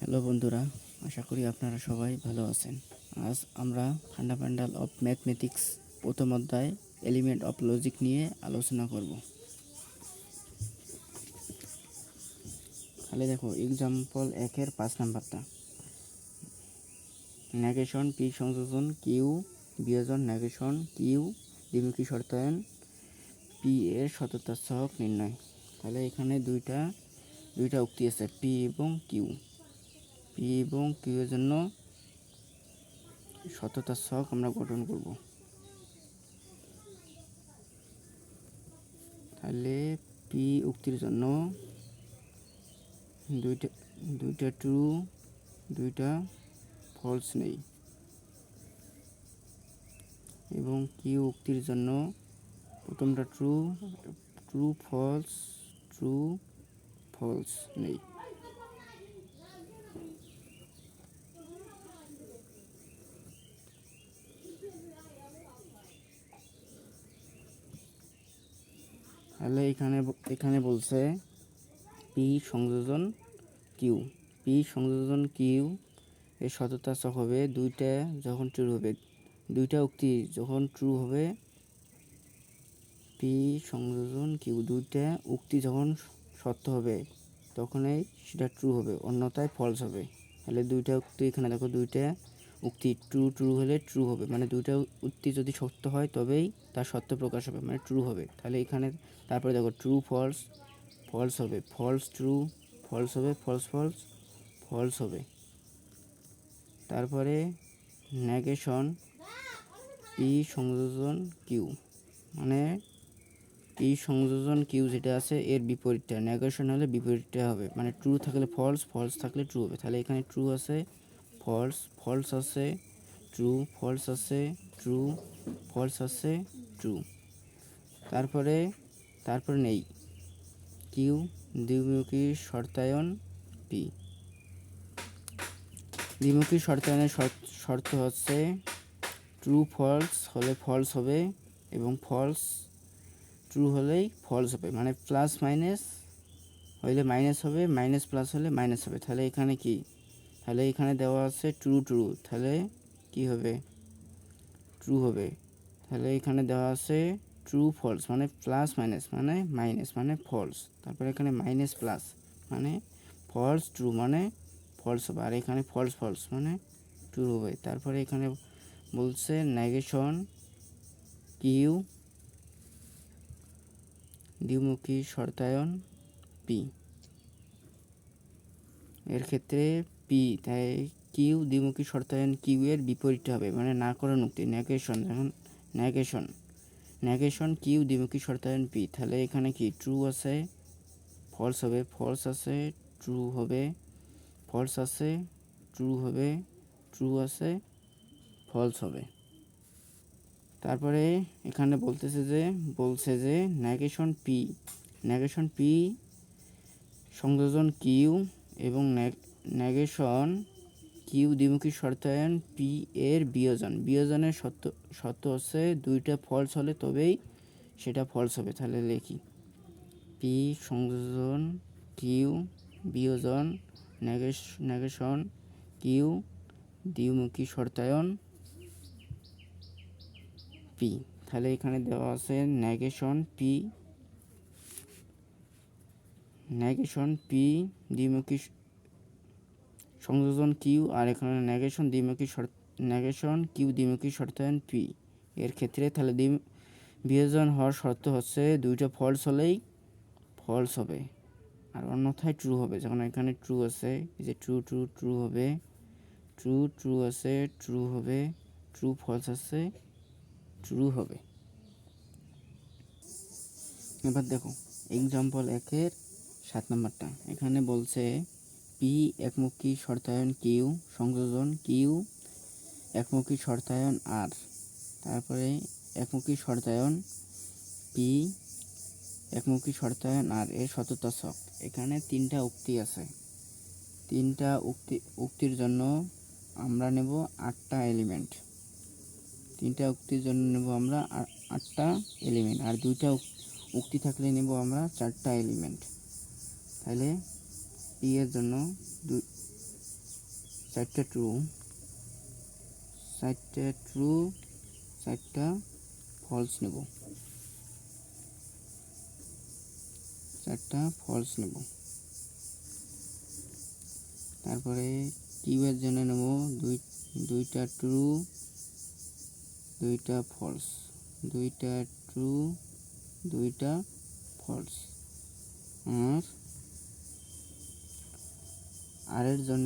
Hello বন্ধুরা, আশা করি আপনারা সবাই ভালো আছেন। আজ আমরা ফান্ডামেন্টাল অফ ম্যাথমেটিক্স প্রথম অধ্যায় এলিমেন্ট অফ লজিক নিয়ে আলোচনা করব। তাহলে দেখো, এক্সাম্পল 1-এর 5 নাম্বারটা, নেগেশন পি সংযোজন কিউ বিয়োজন নেগেশন কিউ দ্বিমুখী শর্তায়ন পি এর সততার সহগ নির্ণয়। তাহলে এখানে দুইটা উক্তি আছে, পি এবং কিউ এর জন্য সততার সহগ আমরা গঠন করব। তাহলে পি উক্তির জন্য দুইটা ট্রু দুইটা ফলস নেই, এবং কিউ উক্তির জন্য প্রথমটা ট্রু ফলস নেই। তাহলে এখানে বলছে পি সংযোজন কিউ এর সততার সহগ হবে দুইটা যখন ট্রু হবে, দুইটা উক্তি যখন ট্রু হবে, পি সংযোজন কিউ দুইটা উক্তি যখন সত্য হবে তখনই সেটা ট্রু হবে, অন্যথায় ফলস হবে। তাহলে দুইটা উক্তি এখানে দেখো, দুইটা উক্তি ট্রু হলে ট্রু হবে, মানে দুইটা উক্তি যদি সত্য হয় তবেই তার সত্য প্রকাশ হবে, মানে ট্রু হবে। তাহলে এখানে তারপরে দেখো ট্রু ফলস হবে, ফলস ট্রু ফলস হবে, ফলস হবে। তারপরে নেগেশন পি সংযোজন কিউ, মানে পি সংযোজন কিউ যেটা আছে এর বিপরীতটা, নেগেশন হলে বিপরীতটা হবে, মানে ট্রু থাকলে ফলস থাকলে ট্রু হবে। তাহলে এখানে ট্রু আছে ফলস আছে ট্রু ফলস আছে ট্রু ফলস আছে ট্রু। তারপরে নেই কিউ দ্বিমুখী শর্তায়ন পি। দ্বিমুখী শর্তায়নের শর্ত হচ্ছে ট্রু ফলস হলে ফলস হবে, এবং ফলস ট্রু হলেই ফলস হবে, মানে প্লাস মাইনাস হইলে মাইনাস হবে, মাইনাস প্লাস হলে মাইনাস হবে। তাহলে এখানে দেওয়া আছে ট্রু, তাহলে কি হবে? ট্রু হবে। তাহলে এখানে দেওয়া আছে ট্রু ফলস, মানে প্লাস মাইনাস মানে মাইনাস মানে ফলস, তারপরে এখানে মাইনাস প্লাস মানে ফলস ট্রু মানে ফলস হবে, আর এখানে ফলস মানে ট্রু হবে। তারপরে এখানে বলছে নেগেশন কিউ দ্বিমুখী শর্তায়ন পি, এর ক্ষেত্রে পি, তাই কিউ দ্বিমুখী শর্তায়ন কিউ এর বিপরীতটা হবে, মানে না করার উক্তি নেগেশন, যখন নেগেশন কিউ দ্বিমুখী শর্তায়ন পি। তাহলে এখানে কি ট্রু আছে ফলস হবে, ফলস আছে ট্রু হবে, ফলস আছে ট্রু হবে, ট্রু আছে ফলস হবে। তারপরে এখানে বলছে যে নেগেশন পি সংযোজন কিউ এবং নেগেশন কিউ দ্বিমুখী শর্তায়ন পি এর বিয়োজনের সত্য হচ্ছে দুইটা ফলস হলে তবেই সেটা ফলস হবে। তাহলে লিখি পি সংযোজন কিউ বিয়োজন নেগেশন কিউ দ্বিমুখী শর্তায়ন পি। তাহলে এখানে দেওয়া আছে নেগেশন পি দ্বিমুখী সংযোজন কিউ, আর এখানে নেগেশন কিউ দ্বিমুখী শর্তায়ন পি এর ক্ষেত্রে তাহলে বিয়োজন হওয়ার শর্ত হচ্ছে দুইটা ফলস হলেই ফলস হবে, আর অন্যথায় ট্রু হবে। যখন এখানে ট্রু আছে, এই যে ট্রু হবে, ট্রু আছে ট্রু হবে, ট্রু ফলস আছে ট্রু হবে। এবার দেখো এক্সাম্পল 1-এর 7 নাম্বারটা, এখানে বলছে পি একমুখী শর্তায়ন কিউ সংযোজন কিউ একমুখী শর্তায়ন আর, তারপরে একমুখী শর্তায়ন পি একমুখী শর্তায়ন আর এর সততার সহগ। এখানে তিনটা উক্তি আছে, তিনটা উক্তির জন্য আমরা নেব 8টা এলিমেন্ট, তিনটা উক্তির জন্য নেব আমরা 8টা এলিমেন্ট, আর দুইটা উক্তি থাকলে নেব আমরা 4টা এলিমেন্ট। তাহলে পি এর জন্য 4টা ট্রু, 4টা ট্রু, 4টা ফলস নেব, 4টা ফলস নেব। তারপরে কিউ এর জন্য নেব 2টা ট্রু, 2টা ফলস, 2টা ট্রু, 2টা ফলস। আর এর জন্য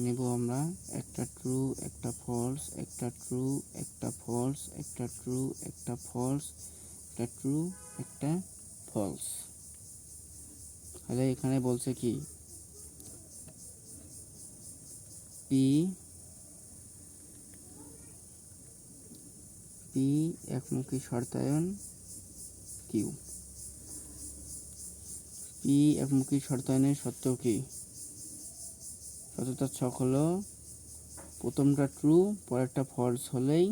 নেব আমরা একটা ট্রু, একটা ফলস, একটা ট্রু, একটা ফলস, একটা ট্রু, একটা ফলস, একটা ট্রু, একটা ফলস। তাহলে এখানে বলছে কি পি একমুখী শর্তায়ন কিউ। পি একমুখী শর্তায়নের শর্ত কি? শর্তটার ছক হলো প্রথমটা ট্রু পরেরটা ফলস হলেই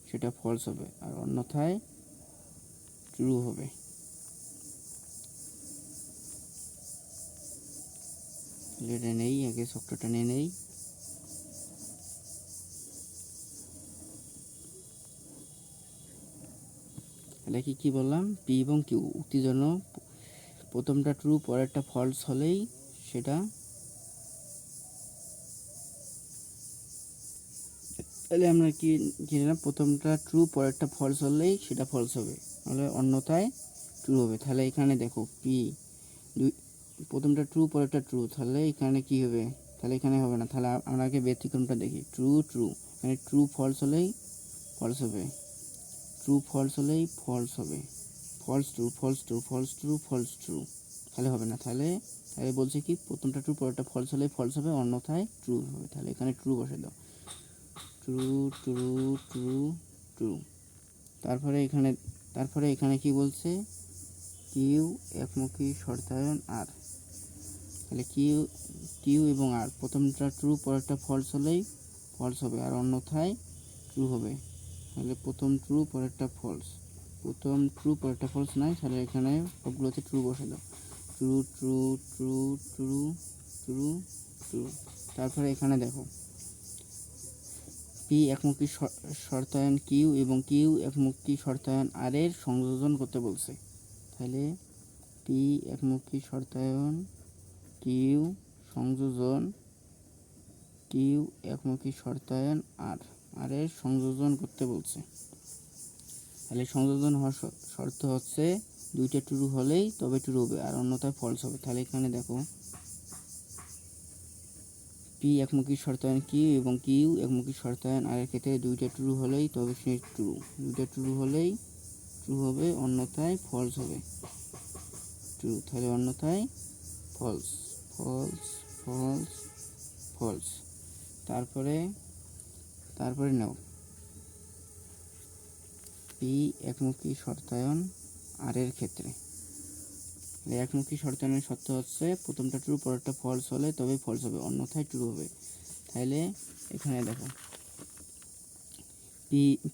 সেটা ফলস হবে, আর অন্যথায় ট্রু হবে। এটা নেই, আগে ছকটা নিয়ে নেই। তাহলে কি বললাম, পি এবং কিউ উক্তির জন্য প্রথমটা ট্রু পরেরটা ফলস হলেই সেটা, তাহলে আমরা কি নিলাম, প্রথমটা ট্রু পরেরটা ফলস হলেই সেটা ফলস হবে, তাহলে অন্যথায় ট্রু হবে। তাহলে এখানে দেখো পি প্রথমটা ট্রু পরেরটা ট্রু, তাহলে এখানে কি হবে? তাহলে এখানে হবে না। তাহলে আমরা আগে ব্যতিক্রমটা দেখি, ট্রু ট্রু, মানে ট্রু ফলস হলেই ফলস হবে, ট্রু ফলস হলেই ফলস হবে, false true, false true, false true, false true, তাহলে হবে না। তাহলে বলছে কি প্রথমটা ট্রু পরেরটা ফলস হলেই ফলস হবে, অন্যথায় ট্রু হবে। তাহলে এখানে ট্রু বসে দাও, ট্রু ট্রু ট্রু ট্রু। তারপরে এখানে কি বলছে, কিউ একমুখী শর্তায়ন আর। তাহলে কিউ এবং আর, প্রথমটা ট্রু পরেরটা ফলস হলেই ফলস হবে, আর অন্যথায় ট্রু হবে। তাহলে প্রথম ট্রু পরেরটা ফলস, প্রথম ট্রু পরেরটা ফলস নাই, তাহলে এখানে সবগুলোতে ট্রু বসে দাও, true true true true true true. তারপরে এখানে দেখো পি একমুখী শর্তায়ন কিউ এবং কিউ একমুখী শর্তায়ন আর এর সংযোজন করতে বলছে। তাহলে পি একমুখী শর্তায়ন কিউ সংযোজন, কিউ একমুখী শর্তায়ন আর এর সংযোজন করতে বলছে। তাহলে সংযোজন হওয়ার শর্ত হচ্ছে দুইটা ট্রু হলেই তবে ট্রু হবে, আর অন্যথায় ফলস হবে। তাহলে এখানে দেখো পি একমুখী শর্তায়ন কিউ এবং কিউ একমুখী শর্তায়ন আর এর ক্ষেত্রে দুইটা ট্রু হলেই তবে সে ট্রু, দুইটা ট্রু হলেই ট্রু হবে, অন্যথায় ফলস হবে, ট্রু। তাহলে অন্যথায় ফলস, ফলস, ফলস, ফলস। তারপরে নাও পি একমুখী শর্তায়ন আর এর ক্ষেত্রে একমুখী শর্তায়নের শর্ত হচ্ছে প্রথমটা ট্রু পরেরটা ফলস হলে তবে ফলস হবে, অন্যথায় ট্রু হবে। তাহলে এখানে দেখো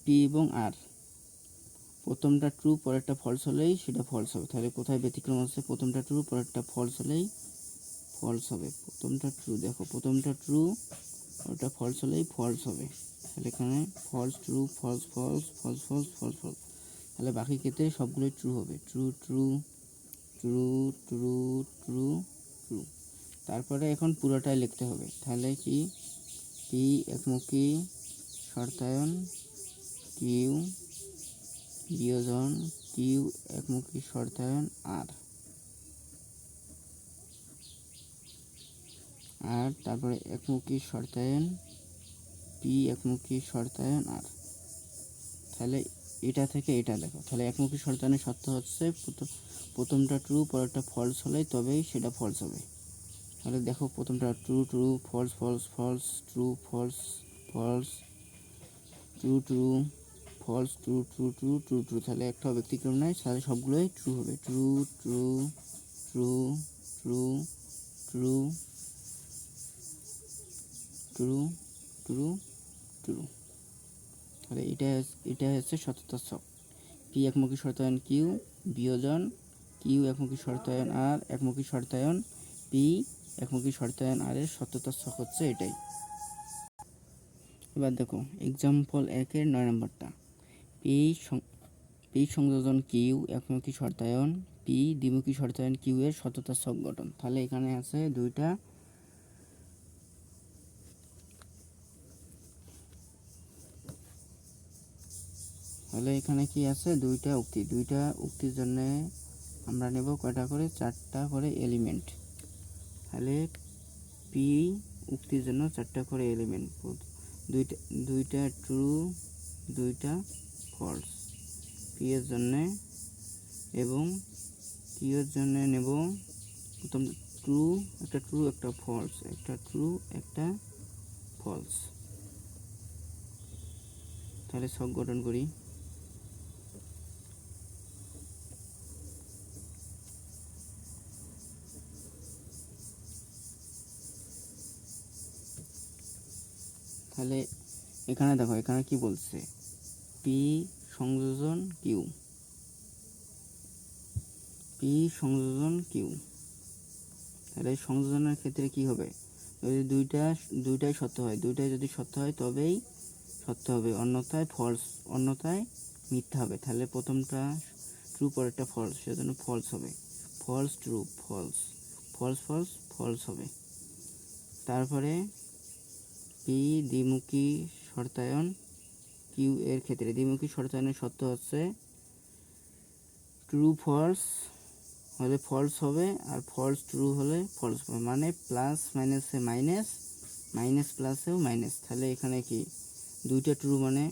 পি এবং আর, প্রথমটা ট্রু পরেরটা ফলস হলেই সেটা ফলস হবে। তাহলে কোথায় ব্যতিক্রম আছে, প্রথমটা ট্রু পরেরটা ফলস হলেই ফলস হবে, প্রথমটা ট্রু, দেখো প্রথমটা ট্রু পরেরটা ফলস হলেই ফলস হবে। তাহলে এখানে false true, false false, false false, false false. তাহলে বাকি ক্ষেত্রে সবগুলোই ট্রু হবে, true true true true true true. তারপরে এখন পুরোটাই লিখতে হবে। তাহলে কি পি একমুখী শর্তায়ন কিউ বিয়োজন কিউ একমুখী শর্তায়ন আর, তারপরে একমুখী শর্তায়ন পি একমুখী শর্তায়ন আর। তাহলে এটা থেকে এটা দেখো, তাহলে একমুখী শর্তায়নের শর্ত হচ্ছে প্রথমটা ট্রু পরেরটা ফলস হলে তবেই সেটা ফলস হবে। তাহলে দেখো প্রথমটা true true, false false, false true, false false, true true, false true, true true, true true. তাহলে একটা ব্যতিক্রম নাই, তাহলে সবগুলোই ট্রু হবে, true true true true true true true true. তাহলে এটা হচ্ছে সততার ছক। পি একমুখী শর্তায়ন কিউ বিয়োজন কিউ একমুখী শর্তায়ন আর একমুখী শর্তায়ন পি একমুখী শর্তায়ন আর এর সত্যতার ছক হচ্ছে এটাই। এবার দেখো এক্সাম্পল 1-এর 9 নম্বরটা, পি সংযোজন কিউ একমুখী শর্তায়ন, পি দ্বিমুখী শর্তায়ন কিউ এর সত্যতার ছক গঠন। তাহলে এখানে আছে দুইটা, তাহলে এখানে কি আছে দুইটা উক্তি, দুইটা উক্তির জন্য আমরা নেব কয়টা করে, 4টা করে এলিমেন্ট। তাহলে পি উক্তির জন্য 4টা করে এলিমেন্ট, দুইটা ট্রু দুইটা ফলস পি এর জন্য, এবং কিউ এর জন্য নেব প্রথম ট্রু একটা ফলস, একটা ট্রু একটা ফলস। তাহলে ছক গঠন করি। তাহলে এখানে দেখো এখানে কি বলছে, পি সংযোজন কিউ, পি সংযোজন কিউ। তাহলে সংযোজনের ক্ষেত্রে কি হবে, যদি দুইটাই সত্য হয়, দুইটাই যদি সত্য হয় তবেই সত্য হবে, অন্যথায় ফলস, অন্যথায় মিথ্যা হবে। তাহলে প্রথমটা ট্রু পরেরটা ফলস, সেজন্য ফলস হবে, false true false, false false false হবে। তারপরে পি দ্বিমুখী শর্তায়ন কিউ এর ক্ষেত্রে দ্বিমুখী শর্তায়নের সত্য হচ্ছে ট্রু ফলস হলে ফলস হবে, আর ফলস ট্রু হলে ফলস হবে, মানে প্লাস মাইনাসে মাইনাস, মাইনাস প্লাসেও মাইনাস। তাহলে এখানে কি দুইটা ট্রু মানে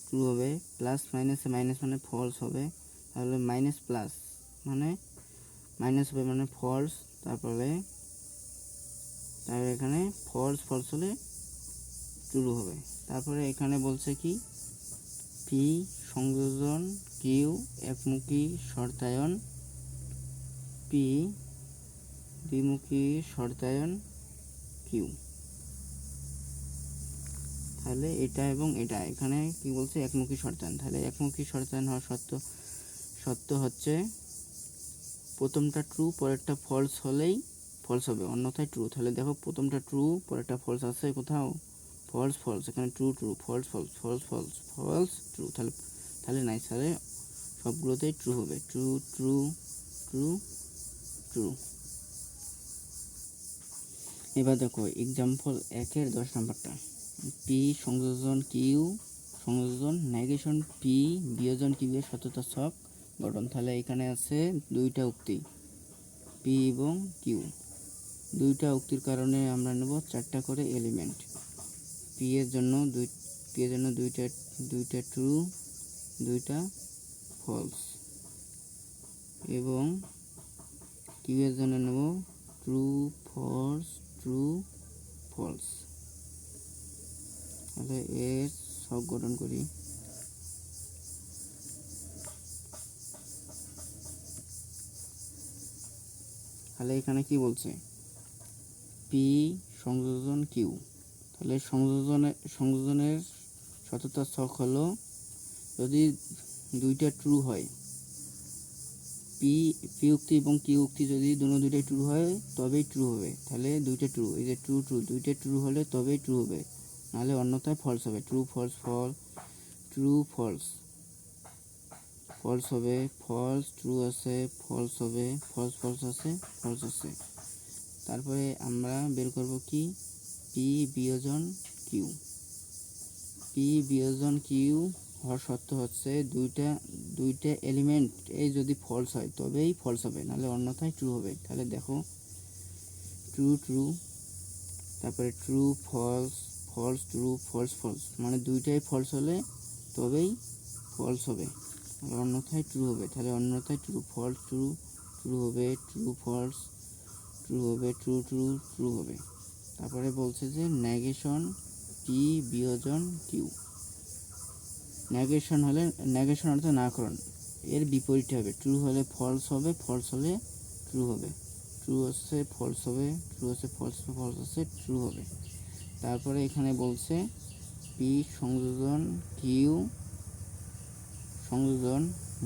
ট্রু হবে, প্লাস মাইনাসে মাইনাস মানে ফলস হবে, তাহলে মাইনাস প্লাস মানে মাইনাস হবে মানে ফলস। তারপরে এখানে ফলস ফলস হলে ট্রু হবে। তারপরে এখানে বলছে কি পি সংযোজন কিউ একমুখী শর্তায়ন, পি দ্বিমুখী শর্তায়ন কিউ। তাহলে এটা এবং এটা এখানে কি বলছে একমুখী শর্তায়ন। তাহলে একমুখী শর্তায়ন হওয়ার সত্য হচ্ছে প্রথমটা ট্রু পরেরটা ফলস হলেই ফলস হবে, অন্যথায় ট্রু। তাহলে দেখো প্রথমটা ট্রু পরেরটা ফলস আছে কোথাও, ফলস ফলস, এখানে true true false false false false false true. তাহলে নাই, তাহলে সবগুলোতেই ট্রু হবে, ট্রু ট্রু ট্রু ট্রু। এবার দেখো এক্সাম্পল 1-এর 10 নম্বরটা, পি সংযোজন কিউ সংযোজন নেগেশন পি বিয়োজন কিউ এর সত্যতার ছক গঠন। তাহলে এখানে আছে দুইটা উক্তি, পি এবং কিউ, দুইটা উক্তির কারণে আমরা নেব 4টা করে এলিমেন্ট। পি এর জন্য দুইটা ট্রু দুইটা ফলস, এবং কিউ এর জন্য নেব ট্রু ফলস ট্রু ফলস। তাহলে এর ছক গঠন করি। তাহলে এখানে কি বলছে, পি সংযোজন কিউ, তাহলে সংযোজনের সত্যতার ছক হলো যদি দুইটা ট্রু হয়, পি উক্তি এবং কিউ উক্তি যদি দুটোই ট্রু হয় তবেই ট্রু হবে। তাহলে দুইটা ট্রু, এই যে ট্রু ট্রু দুইটা ট্রু হলে তবেই ট্রু হবে, নাহলে অন্যথায় ফলস হবে, true false true false false হবে, ফলস ট্রু আছে ফলস হবে, ফলস ফলস আছে ফলস আছে। তারপরে আমরা বের করব কি পি বিয়োজন কিউ, পি বিয়োজন কিউ হওয়ার সত্য হচ্ছে দুইটা এলিমেন্ট এই যদি ফলস হয় তবেই ফলস হবে, নাহলে অন্যথায় ট্রু হবে। তাহলে দেখো ট্রু ট্রু, তারপরে true false false true false false, মানে দুইটাই ফলস হলে তবেই ফলস হবে, আর অন্যথায় ট্রু হবে। তাহলে অন্যথায় ট্রু ফলস ট্রু ট্রু হবে, ট্রু ফলস ট্রু হবে, ট্রু ট্রু ট্রু হবে। তারপরে বলছে যে নেগেশন পি বিয়োজন কিউ, নেগেশন অর্থ নাকরণ, এর বিপরীত হবে, ট্রু হলে ফলস হবে, ফলস হলে ট্রু হবে, ট্রু হচ্ছে ফলস হবে, ট্রু হচ্ছে ফলস হবে, ফলস হচ্ছে ট্রু হবে। তারপরে এখানে বলছে পি সংযোজন কিউ সংযোজন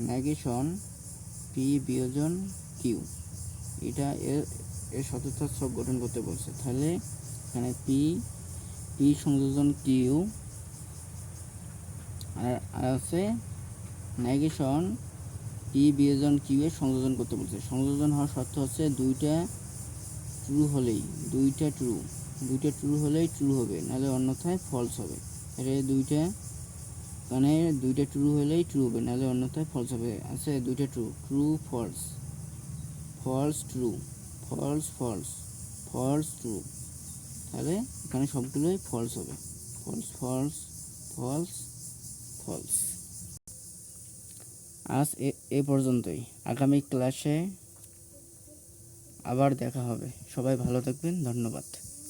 নেগেশন পি বিয়োজন কিউ, এর শতকরা ছক গঠন করতে বলছে। তাহলে এখানে পি সংযোজন কিউ আর আছে নেগেশন পি বিয়োজন কিউ এর সংযোজন করতে বলছে। সংযোজন হওয়ার শর্ত হচ্ছে দুইটা ট্রু হলেই ট্রু হবে, নাহলে অন্যথায় ফলস হবে। এর দুইটা ট্রু হলেই ট্রু হবে, নাহলে অন্যথায় ফলস হবে। আছে দুইটা true false, false true, false true. তাহলে এখানে সবগুলোই ফলস হবে, ফলস। আজ এ পর্যন্তই। আগামী ক্লাসে আবার দেখা হবে। সবাই ভালো থাকবেন। ধন্যবাদ।